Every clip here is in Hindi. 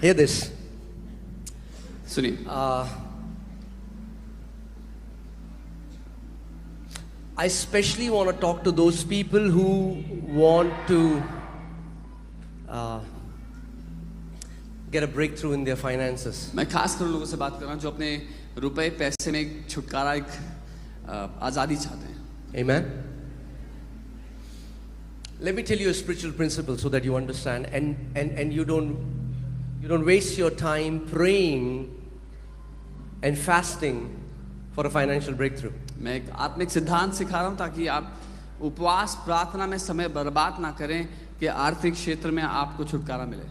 Hear this. सुनिए, I especially want to talk to those people who want to get a breakthrough in their finances. मैं खास कर लोगों से बात कर रहा हूँ जो अपने रुपए पैसे में एक छुटकारा, एक आजादी चाहते हैं. Amen. Let me tell you a spiritual principle so that you understand and you don't waste your time praying and fasting for a financial breakthrough. मैं एक आत्मिक सिद्धांत सिखा रहा हूँ ताकि आप उपवास प्रार्थना में समय बर्बाद ना करें कि आर्थिक क्षेत्र में आपको छुटकारा मिले.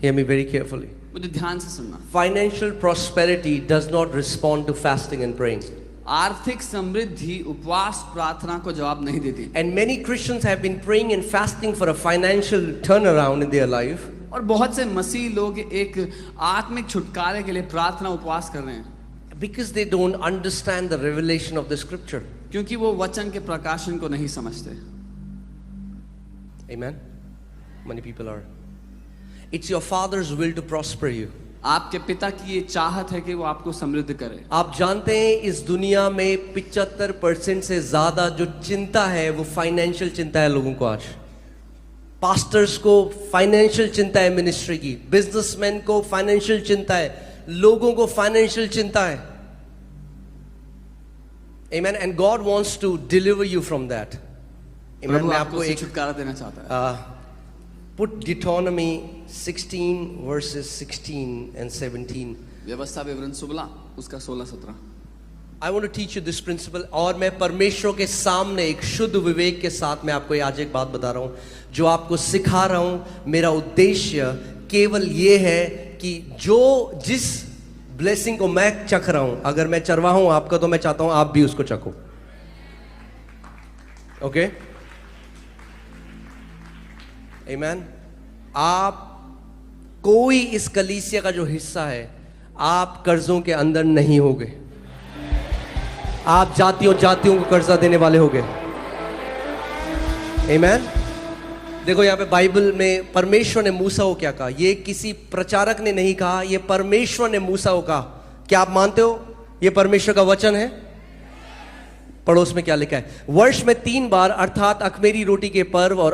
Hear me very carefully. मुझे ध्यान से सुनना. Financial prosperity does not respond to fasting and praying. आर्थिक समृद्धि उपवास प्रार्थना को जवाब नहीं देती. And many Christians have been praying and fasting for a financial turnaround in their life. और बहुत से मसीह लोग एक आत्मिक छुटकारे के लिए प्रार्थना उपवास कर रहे हैं Because they don't understand the revelation of the scripture. क्योंकि वो वचन के प्रकाशन को नहीं समझते. Amen. Many people are. It's your Father's will to prosper you. आपके पिता की ये चाहत है कि वो आपको समृद्ध करे. आप जानते हैं इस दुनिया में 75% से ज्यादा जो चिंता है वो फाइनेंशियल चिंता है लोगों को. आज पास्टर्स को फाइनेंशियल चिंता है, मिनिस्ट्री की, बिजनेसमैन को फाइनेंशियल चिंता है, लोगों को फाइनेंशियल चिंता है. Amen. And God wants to deliver you from that. Amen. मैं आपको एक छुटकारा देना चाहता है. Put Deuteronomy 16 verses 16 and 17. व्यवस्था विवरण 16 उसका 16-17. I want to teach you this principle. और मैं परमेश्वर के सामने एक शुद्ध विवेक के साथ मैं आपको आज एक बात बता रहा हूँ जो आपको सिखा रहा हूँ. मेरा उद्देश्य केवल ये है कि जो जिस ब्लेसिंग को मैं चख रहा हूँ, अगर मैं चरवाहा हूँ आपका, तो मैं चाहता हूँ आप भी उसको चखो. ओके? Amen. आप कोई इस कलीसिया का जो हिस्सा है, आप कर्जों के अंदर नहीं होगे. आप जातियों को कर्जा देने वाले होगे. Amen. देखो यहाँ पे बाइबल में परमेश्वर ने मूसा को क्या कहा. ये किसी प्रचारक ने नहीं कहा, ये परमेश्वर ने मूसा को कहा. क्या आप मानते हो ये परमेश्वर का वचन है? पड़ोस में क्या लिखा है? वर्ष में 3 बार अर्थात अखमेरी रोटी के पर्व और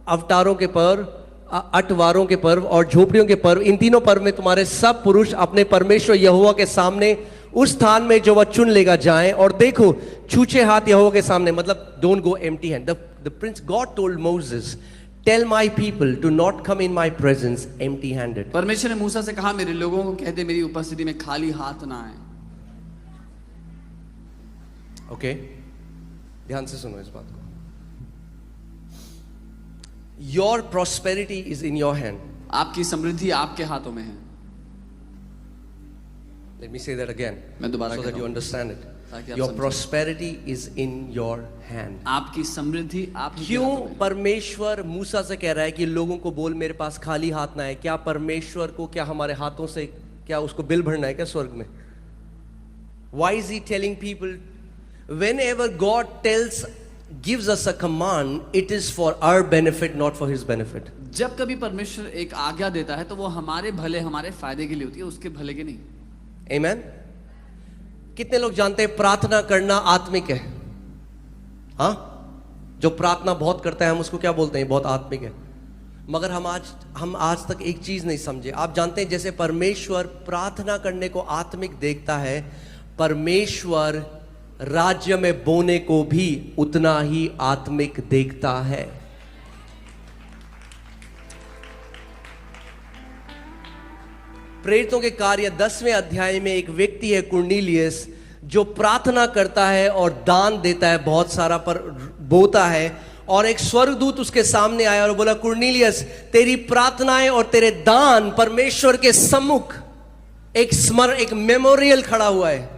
अवतारों के पर्व, अटवारों के पर्व और झोपड़ियों के पर्व, इन तीनों पर्व में तुम्हारे सब पुरुष अपने परमेश्वर यहोवा के सामने उस स्थान में जो वह चुन लेगा जाएं. और देखो छूछे हाथ यहोवा के सामने, मतलब don't go empty hand. The prince God told Moses, tell my people to not come in my presence empty handed. परमेश्वर ने मूसा से कहा मेरे लोगों को कह दे मेरी उपस्थिति में खाली हाथ ना आए. ओके, ध्यान से सुनो इस बात को. Your prosperity is in your hand. आपकी समृद्धि आपके हाथों में है. Let me say that again, मैं दोबारा so that you understand it. Your prosperity is in your hand. आपकी समृद्धि आपके क्यों हाथों में. परमेश्वर मूसा से कह रहा है कि लोगों को बोल मेरे पास खाली हाथ ना है? क्या परमेश्वर को क्या हमारे हाथों से क्या उसको बिल भरना है क्या स्वर्ग में? Why is he telling people? Whenever God gives us a command, it is for our benefit, not for his benefit. जब कभी परमेश्वर एक आज्ञा देता है तो वो हमारे भले, हमारे फायदे के लिए होती है, उसके भले के नहीं. Amen. कितने लोग जानते हैं प्रार्थना करना आत्मिक है? हाँ, जो प्रार्थना बहुत करता है हम उसको क्या बोलते हैं? बहुत आत्मिक है. मगर हम आज तक एक चीज नहीं समझे. आप जानते हैं जैसे परमेश्वर प्रार्थना करने को आत्मिक देखता है, परमेश्वर राज्य में बोने को भी उतना ही आत्मिक देखता है. प्रेरितों के कार्य 10वें अध्याय में एक व्यक्ति है कुर्नेलियस जो प्रार्थना करता है और दान देता है, बहुत सारा पर बोता है. और एक स्वर्गदूत उसके सामने आया और बोला कुर्नेलियस तेरी प्रार्थनाएं और तेरे दान परमेश्वर के सम्मुख एक मेमोरियल खड़ा हुआ है.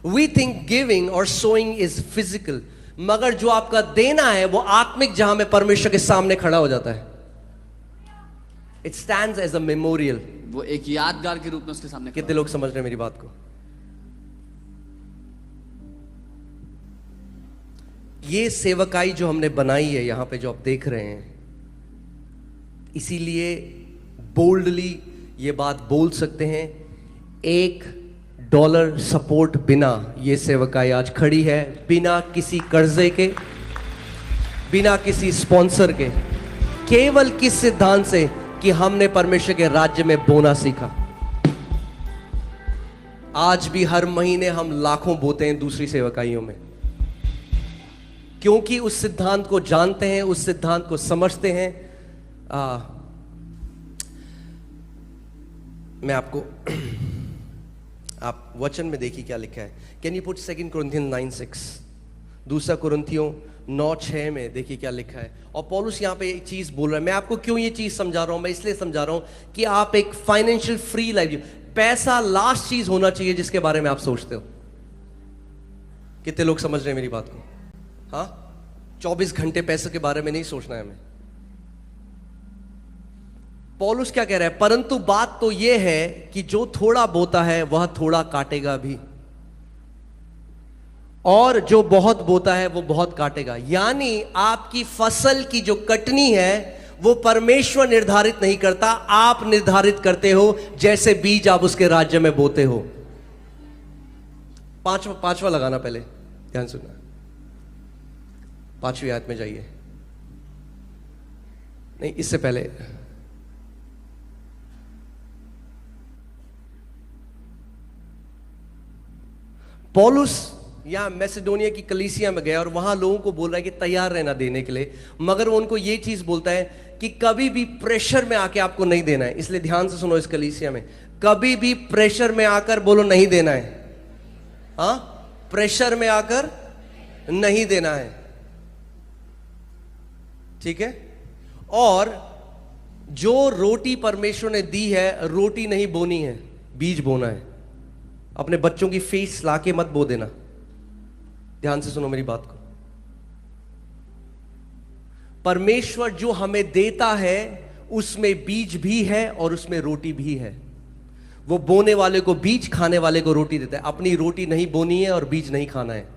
We think giving or sowing is physical, मगर जो आपका देना है वो आत्मिक, जहां में परमेश्वर के सामने खड़ा हो जाता है. It stands as a memorial. वो एक यादगार के रूप में उसके सामने. कितने लोग समझ रहे हैं मेरी बात को? ये सेवकाई जो हमने बनाई है यहां पे जो आप देख रहे हैं, इसीलिए बोल्डली ये बात बोल सकते हैं, $1 सपोर्ट बिना ये सेवकाई आज खड़ी है, बिना किसी कर्जे के, बिना किसी स्पॉन्सर के, केवल किस सिद्धांत से कि हमने परमेश्वर के राज्य में बोना सीखा। आज भी हर महीने हम लाखों बोते हैं दूसरी सेवकाइयों में, क्योंकि उस सिद्धांत को जानते हैं, उस सिद्धांत को समझते हैं। मैं आपको आप वचन में देखिए क्या लिखा है। कैन यू पुट 2 Corinthians 9:6, 2 कुरिन्थियों 9:6 में देखिए क्या लिखा है। और पौलुस यहां पे एक चीज बोल रहा है। मैं आपको क्यों ये चीज समझा रहा हूं? मैं इसलिए समझा रहा हूं कि आप एक फाइनेंशियल फ्री लाइफ, पैसा लास्ट चीज होना चाहिए जिसके बारे में आप सोचते हो। कितने लोग समझ रहे हैं मेरी बात को? हाँ, 24 घंटे पैसे के बारे में नहीं सोचना है हमें। पौलुस क्या कह रहा है? परंतु बात तो यह है कि जो थोड़ा बोता है वह थोड़ा काटेगा भी, और जो बहुत बोता है वो बहुत काटेगा। यानी आपकी फसल की जो कटनी है वो परमेश्वर निर्धारित नहीं करता, आप निर्धारित करते हो, जैसे बीज आप उसके राज्य में बोते हो। पांचवा लगाना, पहले ध्यान सुनना, 5वीं आयत में जाइए। नहीं, इससे पहले पौलुस यहां मैसेडोनिया की कलीसिया में गया और वहां लोगों को बोल रहा है कि तैयार रहना देने के लिए, मगर वो उनको ये चीज बोलता है कि कभी भी प्रेशर में आके आपको नहीं देना है। इसलिए ध्यान से सुनो, इस कलीसिया में कभी भी प्रेशर में आकर बोलो नहीं देना है। हाँ, प्रेशर में आकर नहीं देना है, ठीक है। और जो रोटी परमेश्वर ने दी है, रोटी नहीं बोनी है, बीज बोना है। अपने बच्चों की फीस लाके मत बो देना। ध्यान से सुनो मेरी बात को। परमेश्वर जो हमें देता है उसमें बीज भी है और उसमें रोटी भी है। वो बोने वाले को बीज, खाने वाले को रोटी देता है। अपनी रोटी नहीं बोनी है और बीज नहीं खाना है।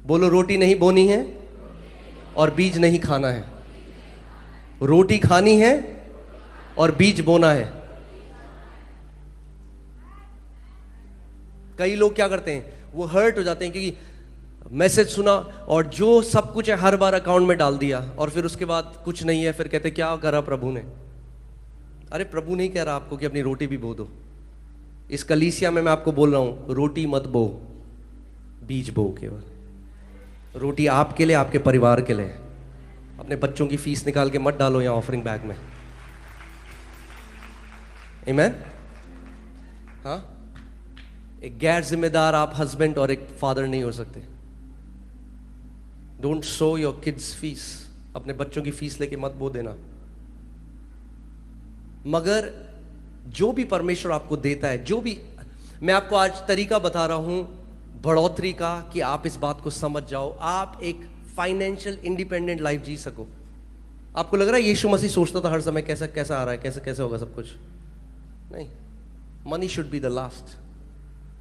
बोलो, रोटी नहीं बोनी है और बीज नहीं खाना है। रोटी खानी है और बीज बोना है। कई लोग क्या करते हैं, वो हर्ट हो जाते हैं क्योंकि मैसेज सुना और जो सब कुछ है हर बार अकाउंट में डाल दिया, और फिर उसके बाद कुछ नहीं है, फिर कहते क्या करा प्रभु ने। अरे प्रभु नहीं कह रहा आपको कि अपनी रोटी भी बो दो। इस कलीसिया में मैं आपको बोल रहा हूं, रोटी मत बो, बीज बो। केवल रोटी आपके लिए, आपके परिवार के लिए। अपने बच्चों की फीस निकाल के मत डालो यहां ऑफरिंग बैग में। आमीन। हाँ, एक गैर जिम्मेदार आप हस्बैंड और एक फादर नहीं हो सकते। Don't so your kids fees. अपने बच्चों की फीस लेके मत बो देना। मगर जो भी परमेश्वर आपको देता है, जो भी, मैं आपको आज तरीका बता रहा हूं बढ़ोतरी का, कि आप इस बात को समझ जाओ, आप एक फाइनेंशियल इंडिपेंडेंट लाइफ जी सको। आपको लग रहा है यीशु मसीह सोचता था हर समय कैसा कैसा आ रहा है, कैसे कैसे होगा सब कुछ? नहीं, money should be the last.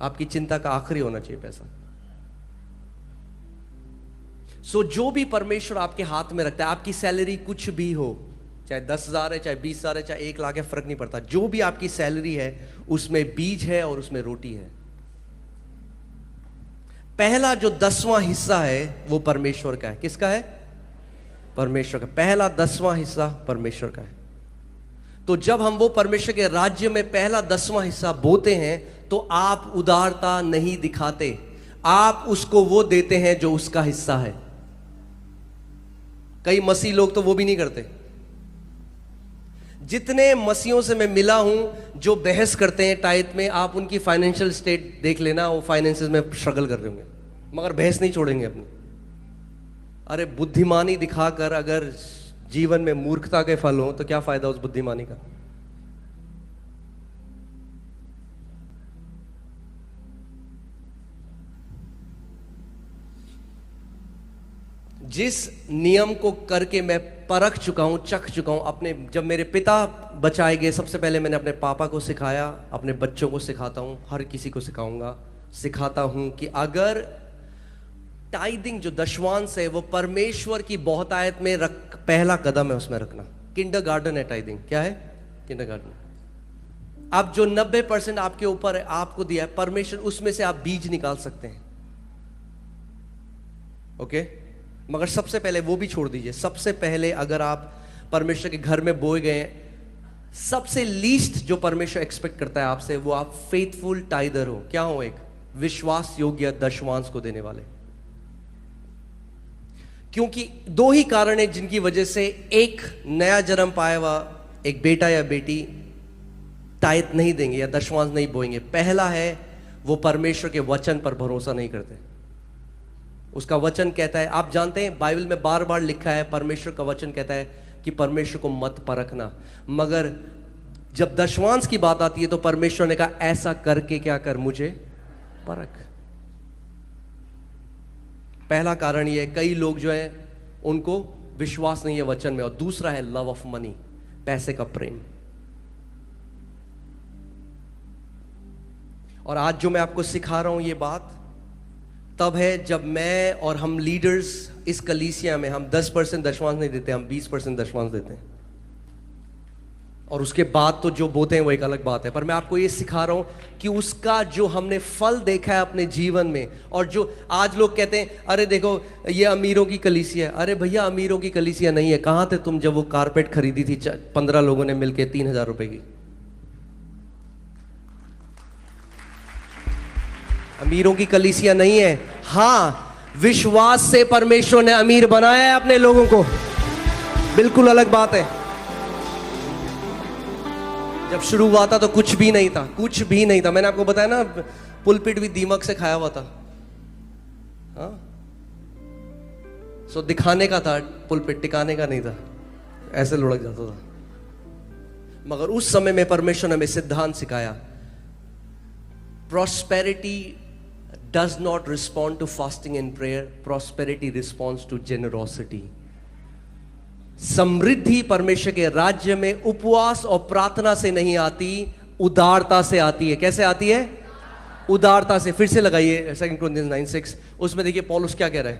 आपकी चिंता का आखिरी होना चाहिए पैसा। सो जो भी परमेश्वर आपके हाथ में रखता है, आपकी सैलरी कुछ भी हो, चाहे 10,000 है, चाहे 20,000 है, चाहे 1 लाख है, फर्क नहीं पड़ता। जो भी आपकी सैलरी है उसमें बीज है और उसमें रोटी है। पहला जो 10वां हिस्सा है वो परमेश्वर का है। किसका है? परमेश्वर का। पहला 10वां हिस्सा परमेश्वर का है। तो जब हम वो परमेश्वर के राज्य में पहला 10वां हिस्सा बोते हैं तो आप उदारता नहीं दिखाते, आप उसको वो देते हैं जो उसका हिस्सा है। कई मसीह लोग तो वो भी नहीं करते। जितने मसीहों से मैं मिला हूं जो बहस करते हैं टाइट में, आप उनकी फाइनेंशियल स्टेट देख लेना, वो फाइनेंसेस में स्ट्रगल कर रहे होंगे, मगर बहस नहीं छोड़ेंगे अपनी। अरे बुद्धिमानी दिखाकर अगर जीवन में मूर्खता के फल हो तो क्या फायदा उस बुद्धिमानी का? जिस नियम को करके मैं परख चुका हूं, चख चुका हूं अपने, जब मेरे पिता बचाए गए, सबसे पहले मैंने अपने पापा को सिखाया, अपने बच्चों को सिखाता हूं, हर किसी को सिखाऊंगा, सिखाता हूं कि अगर टाइदिंग जो दशवांश है वो परमेश्वर की बहुतायत में पहला कदम है उसमें रखना। किंडरगार्टन है टाइथिंग। क्या है? किंडरगार्टन। अब जो 90% आपके ऊपर है, आपको दिया है परमेश्वर, उसमें से आप बीज निकाल सकते हैं। ओके? मगर सबसे पहले वो भी छोड़ दीजिए। सबसे पहले अगर आप परमेश्वर के घर में बोए गए हैं, सबसे लीस्ट जो परमेश्वर एक्सपेक्ट करता है आपसे, वो आप फेथफुल टाइदर हो। क्या हो? एक विश्वास योग्य दशमांश को देने वाले। क्योंकि दो ही कारण है जिनकी वजह से एक नया जन्म पाया हुआ एक बेटा या बेटी टाइद नहीं देंगे या दशमांश नहीं बोएंगे। पहला है, वो परमेश्वर के वचन पर भरोसा नहीं करते। उसका वचन कहता है, आप जानते हैं बाइबल में बार बार लिखा है, परमेश्वर का वचन कहता है कि परमेश्वर को मत परखना। मगर जब दशमांश की बात आती है तो परमेश्वर ने कहा, ऐसा करके क्या कर, मुझे परख। पहला कारण ये है, कई लोग जो है उनको विश्वास नहीं है वचन में। और दूसरा है लव ऑफ मनी, पैसे का प्रेम। और आज जो मैं आपको सिखा रहा हूं ये बात तब है जब मैं और हम लीडर्स इस कलीसिया में हम 10% दशमांश नहीं देते, हम 20% दशमांश देते हैं। और उसके बाद तो जो बोते हैं वो एक अलग बात है। पर मैं आपको ये सिखा रहा हूं कि उसका जो हमने फल देखा है अपने जीवन में, और जो आज लोग कहते हैं अरे देखो ये अमीरों की कलीसिया है। अरे भैया, अमीरों की कलीसिया नहीं है। कहां थे तुम जब वो कारपेट खरीदी थी 15 लोगों ने मिलकर 3000 रुपए की? अमीरों की कलीसिया नहीं है। हां, विश्वास से परमेश्वर ने अमीर बनाया है अपने लोगों को, बिल्कुल अलग बात है। जब शुरू हुआ था तो कुछ भी नहीं था, कुछ भी नहीं था। मैंने आपको बताया ना, पुलपिट भी दीमक से खाया हुआ था। हाँ, सो दिखाने का था पुलपिट, टिकाने का नहीं था, ऐसे लुढ़क जाता था। मगर उस समय में परमेश्वर ने हमें सिद्धांत सिखाया, prosperity does not respond to fasting and prayer, prosperity responds to generosity. समृद्धि परमेश्वर के राज्य में उपवास और प्रार्थना से नहीं आती, उदारता से आती है। कैसे आती है? उदारता से। फिर से लगाइए 2 Corinthians 9:6, उसमें देखिए पौलुस क्या कह रहा है।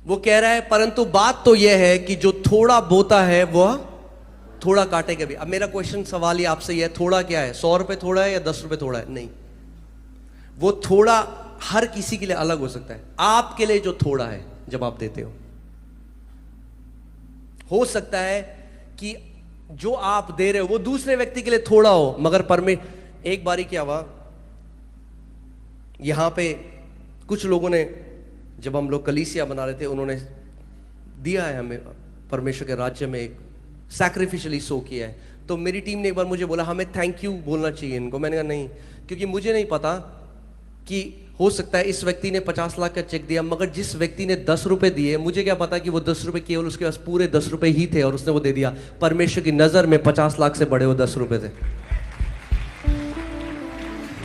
वो कह रहा है, परंतु बात तो यह है कि जो थोड़ा बोता है वह थोड़ा काटेगा भी। अब मेरा क्वेश्चन, सवाल ये आपसे यह है, थोड़ा क्या है? 100 रुपए थोड़ा है या 10 रुपए थोड़ा है? नहीं, वो थोड़ा हर किसी के लिए अलग हो सकता है। आपके लिए जो थोड़ा है जब आप देते हो सकता है कि जो आप दे रहे हो वो दूसरे व्यक्ति के लिए थोड़ा हो, मगर एक बारी क्या हुआ, यहां पे कुछ लोगों ने, जब हम लोग कलीसिया बना रहे थे, उन्होंने दिया है हमें परमेश्वर के राज्य में, एक सैक्रिफिशियली सो किया है। तो मेरी टीम ने एक बार मुझे बोला, हमें थैंक यू बोलना चाहिए इनको। मैंने कहा नहीं, क्योंकि मुझे नहीं पता कि हो सकता है इस व्यक्ति ने 50 लाख का चेक दिया, मगर जिस व्यक्ति ने 10 रुपए दिए, मुझे क्या पता कि वो 10 रुपए केवल उसके पास पूरे 10 रुपए ही थे और उसने वो दे दिया। परमेश्वर की नजर में 50 लाख से बड़े वो 10 रुपए थे।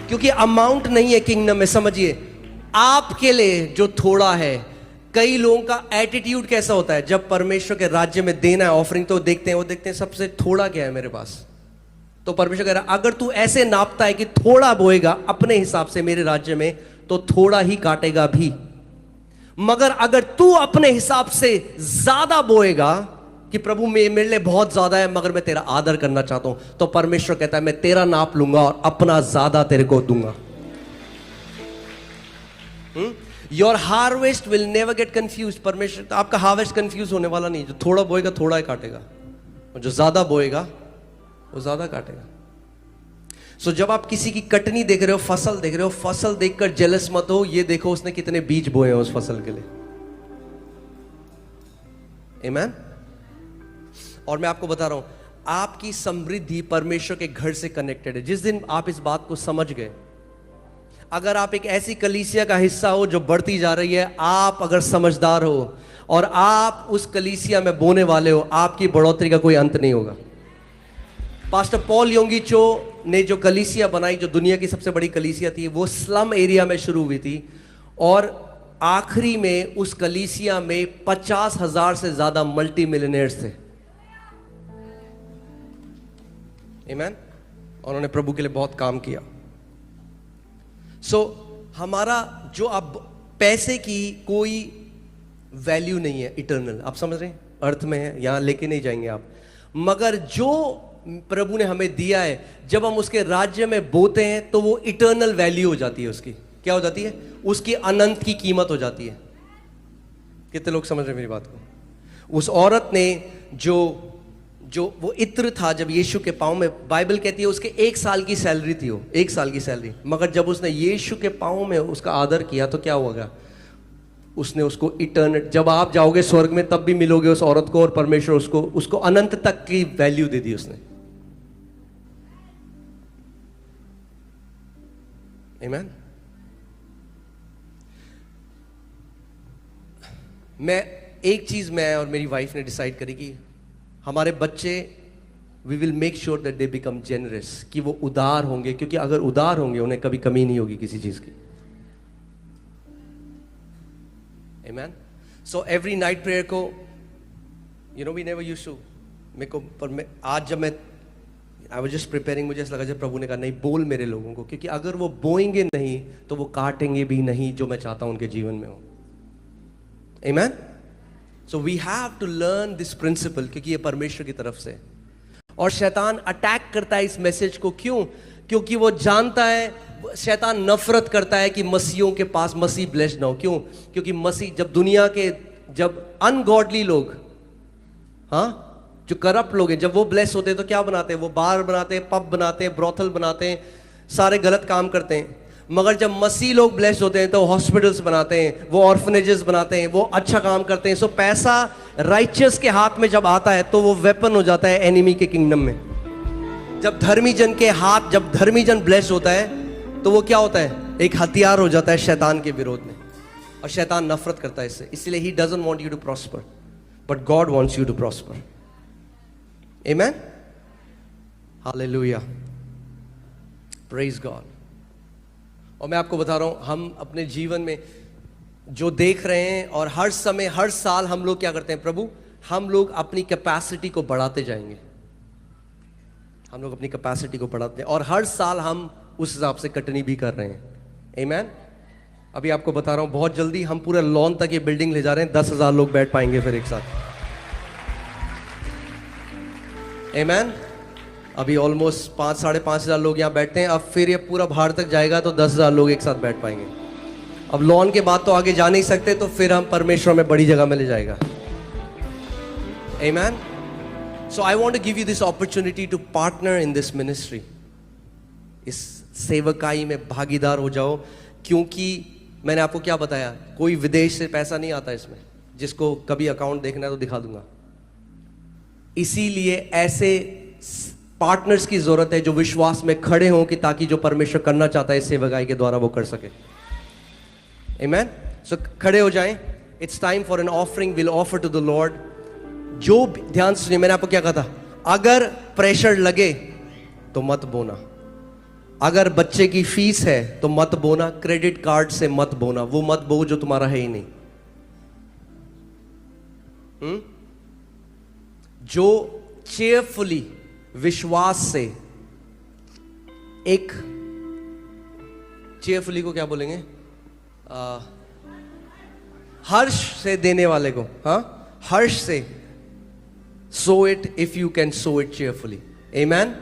क्योंकि अमाउंट नहीं है किंगडम में। समझिए, आपके लिए जो थोड़ा है, कई लोगों का एटीट्यूड कैसा होता है जब परमेश्वर के राज्य में देना है ऑफरिंग, तो देखते हैं सबसे थोड़ा क्या है मेरे पास। तो परमेश्वर कह रहा है, अगर तू ऐसे नापता है कि थोड़ा बोएगा अपने हिसाब से मेरे राज्य में, तो थोड़ा ही काटेगा भी। मगर अगर तू अपने हिसाब से ज्यादा बोएगा कि प्रभु मेरे लिए बहुत ज्यादा है मगर मैं तेरा आदर करना चाहता हूं, तो परमेश्वर कहता है मैं तेरा नाप लूंगा और अपना ज्यादा तेरे को दूंगा। Your harvest will never get confuse. परमेश्वर, तो आपका हार्वेस्ट कंफ्यूज होने वाला नहीं। जो थोड़ा बोएगा थोड़ा ही काटेगा, और जो ज्यादा बोएगा वो ज्यादा काटेगा। सो जब आप किसी की कटनी देख रहे हो, फसल देख रहे हो, फसल देखकर जेलस मत हो, ये देखो उसने कितने बीज बोए हैं उस फसल के लिए। आमीन। और मैं आपको बता रहा हूं, आपकी समृद्धि परमेश्वर के घर से कनेक्टेड है। जिस दिन आप इस बात को समझ गए, अगर आप एक ऐसी कलीसिया का हिस्सा हो जो बढ़ती जा रही है, आप अगर समझदार हो और आप उस कलीसिया में बोने वाले हो, आपकी बढ़ोतरी का कोई अंत नहीं होगा। पास्टर पॉल योंगी चो ने जो कलीसिया बनाई, जो दुनिया की सबसे बड़ी कलीसिया थी, वो स्लम एरिया में शुरू हुई थी, और आखिरी में उस कलीसिया में 50,000 से ज्यादा मल्टी मिलियनेयर्स थे। आमीन। उन्होंने प्रभु के लिए बहुत काम किया। हमारा जो अब पैसे की कोई वैल्यू नहीं है इटर्नल। आप समझ रहे हैं? अर्थ में है, यहां लेके नहीं जाएंगे आप। मगर जो प्रभु ने हमें दिया है, जब हम उसके राज्य में बोते हैं तो वो इटर्नल वैल्यू हो जाती है। उसकी क्या हो जाती है? उसकी अनंत की कीमत हो जाती है। कितने लोग समझ रहे हैं मेरी बात को? उस औरत ने जो वो इत्र था जब यीशु के पाँव में, बाइबल कहती है उसके 1 साल की सैलरी थी, वो 1 साल की सैलरी, मगर जब उसने यीशु के पाँव में उसका आदर किया तो क्या होगा? उसने उसको इटर्न, जब आप जाओगे स्वर्ग में तब भी मिलोगे उस औरत को, और परमेश्वर उसको अनंत तक की वैल्यू दे दी उसने। आमीन। एक चीज मैं और मेरी वाइफ ने डिसाइड करी कि हमारे बच्चे, we will make sure that they become generous, कि वो उदार होंगे, क्योंकि अगर उदार होंगे उन्हें कभी कमी नहीं होगी किसी चीज की। आमीन। सो एवरी नाइट प्रेयर को, वी नेवर यूज्ड टू, मेरे को, पर आज जब मैं आई वाज जस्ट प्रिपेयरिंग, मुझे ऐसा लगा जब प्रभु ने कहा नहीं बोल मेरे लोगों को, क्योंकि अगर वो बोएंगे नहीं तो वो काटेंगे भी नहीं जो मैं चाहता हूं उनके जीवन में हो। Amen. So we have to learn this principle, क्योंकि ये परमेश्वर की तरफ से। और शैतान अटैक करता है इस मैसेज को, क्यों? क्योंकि वो जानता है, शैतान नफरत करता है कि मसीहों के पास मसीह ब्लेस्ड ना हो। क्यों? क्योंकि मसीह, जब दुनिया के, जब अनगॉडली लोग, जो करप्ट लोग हैं, जब वो ब्लेस होते हैं तो क्या बनाते हैं? वो बार बनाते हैं, पब बनाते हैं, ब्रोथल बनाते हैं, सारे गलत काम करते हैं। मगर जब मसीह लोग ब्लेस्ड होते हैं तो हॉस्पिटल्स बनाते हैं, वो ऑर्फनेजेस बनाते हैं, वो अच्छा काम करते हैं। सो पैसा राइचियस के हाथ में जब आता है तो वो वेपन हो जाता है एनिमी के किंगडम में। जब धर्मी जन के हाथ, जब धर्मी जन ब्लेस्ड होता है तो वो क्या होता है? एक हथियार हो जाता है शैतान के विरोध में। और शैतान नफरत करता है इससे, इसलिए he doesn't want you to prosper, but God wants you to prosper. Amen. Hallelujah, praise God. और मैं आपको बता रहा हूं, हम अपने जीवन में जो देख रहे हैं, और हर समय, हर साल हम लोग क्या करते हैं? प्रभु, हम लोग अपनी कैपेसिटी को बढ़ाते जाएंगे, हम लोग अपनी कैपेसिटी को बढ़ाते हैं, और हर साल हम उस हिसाब से कटनी भी कर रहे हैं। आमीन। अभी आपको बता रहा हूं, बहुत जल्दी हम पूरे लॉन तक ये बिल्डिंग ले जा रहे हैं, 10,000 लोग बैठ पाएंगे फिर एक साथ। आमीन। अभी ऑलमोस्ट 5,000-5,500 लोग यहाँ बैठते हैं, अब फिर ये पूरा बाहर तक जाएगा तो 10,000 लोग एक साथ बैठ पाएंगे। अब लॉन के बाद तो आगे जा नहीं सकते, तो फिर हम परमेश्वर में बड़ी जगह में ले जाएगा। आमीन। So I want to give you this opportunity to partner in this ministry. इस सेवकाई में भागीदार हो जाओ, क्योंकि मैंने आपको क्या बताया, कोई विदेश से पैसा नहीं आता इसमें। जिसको कभी अकाउंट देखना है तो दिखा दूंगा। इसीलिए ऐसे पार्टनर्स की जरूरत है जो विश्वास में खड़े हों, कि ताकि जो परमेश्वर करना चाहता है इस सेवकाई के द्वारा वो कर सके। आमीन। सो खड़े हो जाएं। It's time for an offering, will offer to the Lord. जो ध्यान से सुनिए, मैंने आपको क्या कहा था? अगर प्रेशर लगे तो मत बोना, अगर बच्चे की फीस है तो मत बोना, क्रेडिट कार्ड से मत बोना, वो मत बो जो तुम्हारा है ही नहीं। जो चेयरफुली, विश्वास से, एक चेयरफुली को क्या बोलेंगे? हर्ष से देने वाले को, हर्ष से, so it if you can so it cheerfully. आमीन।